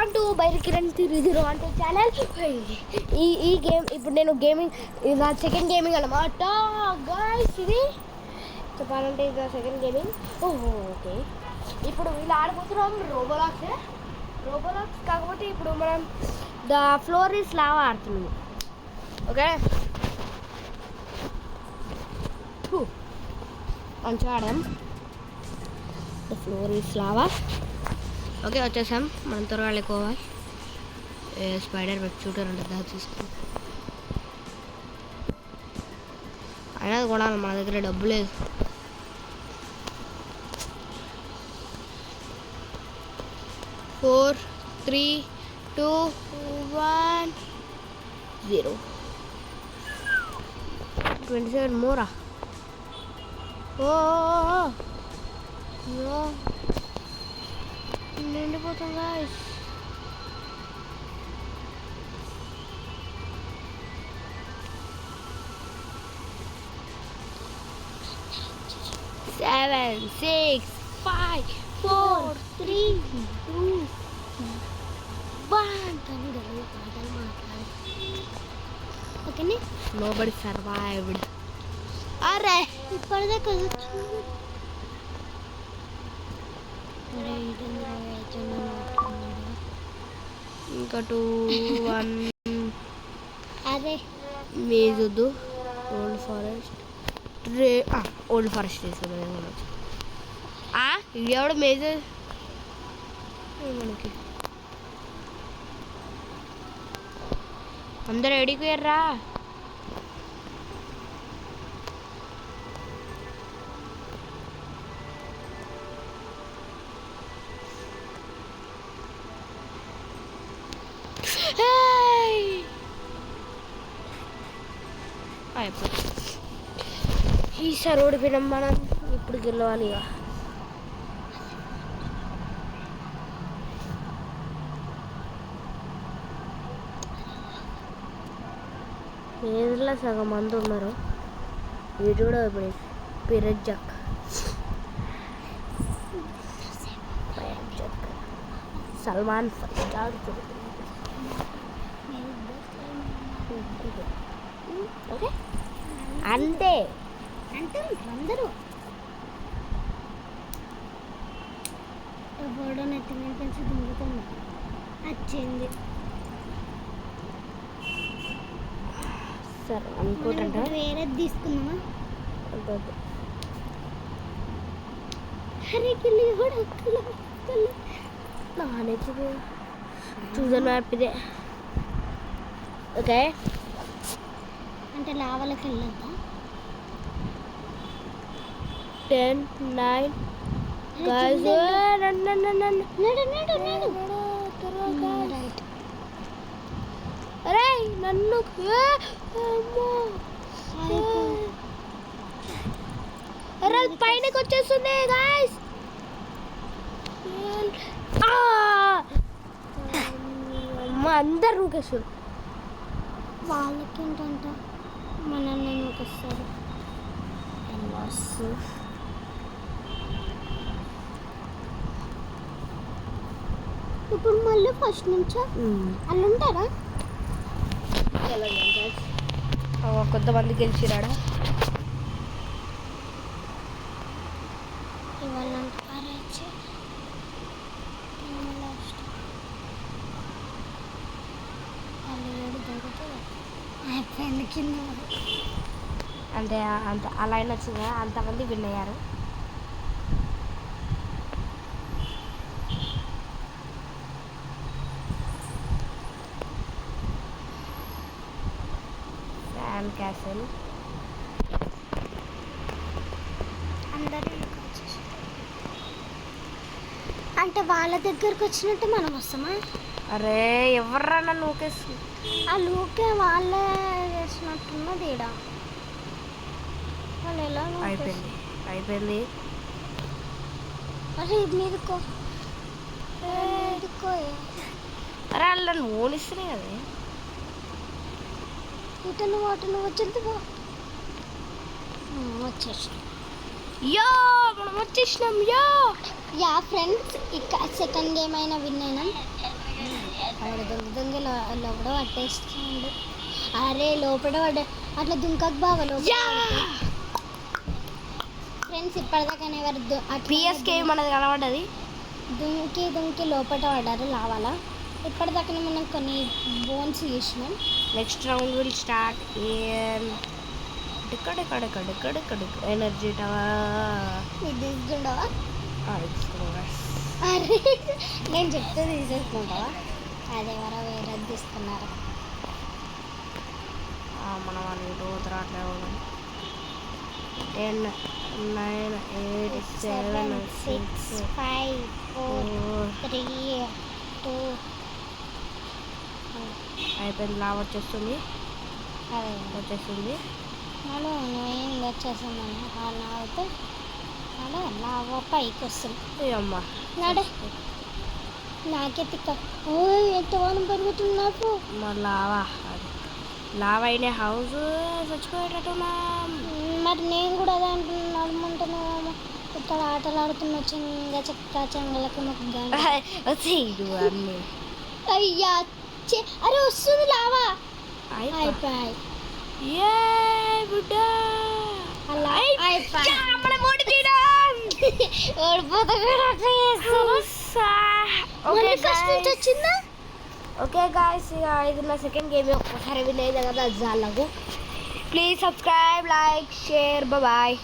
Welcome to బైకిరణ్ 301 channel. ఈ game ఇప్పుడు నేను గేమింగ్ ఇది నా సెకండ్ గేమింగ్ అన్నమాట గైస్. ఇది చెప్పాలంటే ఇది నా సెకండ్ గేమింగ్. ఓకే, ఇప్పుడు ఇలా ఆడబోతున్నాం రోబోలాక్స్ కాకపోతే ఇప్పుడు మనం ద ఫ్లోర్ ఈస్ లావా ఆడుతున్నాము. ఓకే, మంచిగా ఆడదాం. The floor is lava. Okay, వచ్చేసాం. మనం త్వరగా వెళ్ళిపోవాలి. స్పైడర్ వెబ్ షూటర్ అంటే దాన్ని తీసుకుని అయినా కొనాలి, మన దగ్గర డబ్బు లేదు. ఫోర్ 3 2 1 0 27 మోరా. నిండిపోతాం గాయ్స్. Seven, 6, 5, 4, 3, 2, 1. ఓకేనే, నోబడి సర్వైవ్డ్. అరే ఇప్పటిదాకా ఇంకా 2 1. అరే మేజొద్దు. ఓల్డ్ ఫారెస్ట్ తీసుకున్నాను. ఇది ఎవడ మేజర్ మనకి. అందరూ ఎడిపోయారా? ఈసారి ఓడిపోయినాం మనం. ఇప్పుడు గెలవాలి. ఇక మేజర్లో సగం మంది ఉన్నారు. వీడు కూడా పిరజక్ సల్మాన్ ఫస్ట్ ఆడుతుంది. ఓకే, అంతే అంటే అందరూ ఎవడో నెత్తి మీద పెంచి దుంగుతుంది. వచ్చింది సరే అనుకోటంట. వేరేది తీసుకుందామా? అరే కిల్లి కూడా నానైతే చూసాను మ్యాప్ ఇదే. ఓకే, అంటే లావాలకి వెళ్ళొద్దా? 10 9 guys. అరే నన్ను అరే పైనకి వచ్చేస్తుంది గాయస్. అమ్మ అందరు నూకేస్తారు. వాళ్ళకి ఏంటంట మనల్ని నూకేస్తారు. ఇప్పుడు మళ్ళీ ఫస్ట్ నుంచా అలా ఉంటారా? కొంతమంది గెలిచిరాడా ఇవాళ. అంటే అంత అలా అయినా వచ్చిందా? అంతమంది విన్ అయ్యారు. క్యాసిల్ అందరూ అంటే వాళ్ళ దగ్గరకు వచ్చినట్టు మనం వస్తామా? అరే ఎవర్రా నన్ను ఊకేస్తుంది. ఆ లూకే వాళ్ళే చేసినట్టున్నది. ఈడ వాళ్ళు ఎలా అయిపోయింది. అరే మీరుకో అరే వాళ్ళు నన్ను ఓనిస్తున్నాయి కదా. ఇటను వాటను వచ్చేది వచ్చేసినాం. మనం వచ్చేసినాం. యా ఫ్రెండ్స్, ఇక సెకండ్ గేమ్ అయినా విన్ అయినాం. ఆవిడ దొంగ లోపల పట్టేస్తాడు. అరే లోపల పడ్డ అట్లా దుంకకు బాగా లోపల ఫ్రెండ్స్. ఇప్పటిదాకానే ఎవరు పిఎస్కే మనది కనబడ్డది. దుంకి లోపల పడ్డారు లావాలా. ఇప్పటిదాకానే మనం కొన్ని బోన్స్ చూసినాం. Next round will start in energy tower. ఇది తీసుకుంటావా? అరే అరే నేను చెప్తే తీసేసుకుంటావా? అదేవరా వేరే తీసుకున్నారు. మనం అది రోజు రావట్లే. 10 9 8 7 6 5 4 3 2 అయిపోయింది. లావ్ వచ్చేస్తుంది. అదే వచ్చేస్తుంది. మనం ఏం వచ్చేసామని అలా అయితే అలా లావా పైకి వస్తుంది. అమ్మ నాడే నాకే తిక్క. ఓ ఎంత వానం పెరుగుతుంది నాకు. మరి లావా అయిన హౌస్ చచ్చిపోయేటట్టున్నా. మరి నేను కూడా అదే అనుకుంటున్నాను. ఇక్కడ ఆటలు ఆడుతున్న చింగ చెక్క చెంగలకి మొక్క వచ్చేయడు అన్నీ. అయ్యా అరే వస్తుంది లావా. అయిపోయాయి. ఓకే గాయస్, ఇది నా సెకండ్ గేమ్. ఒక్కసారి వినేది కదా జాలకు. Please subscribe, like, share. Bye.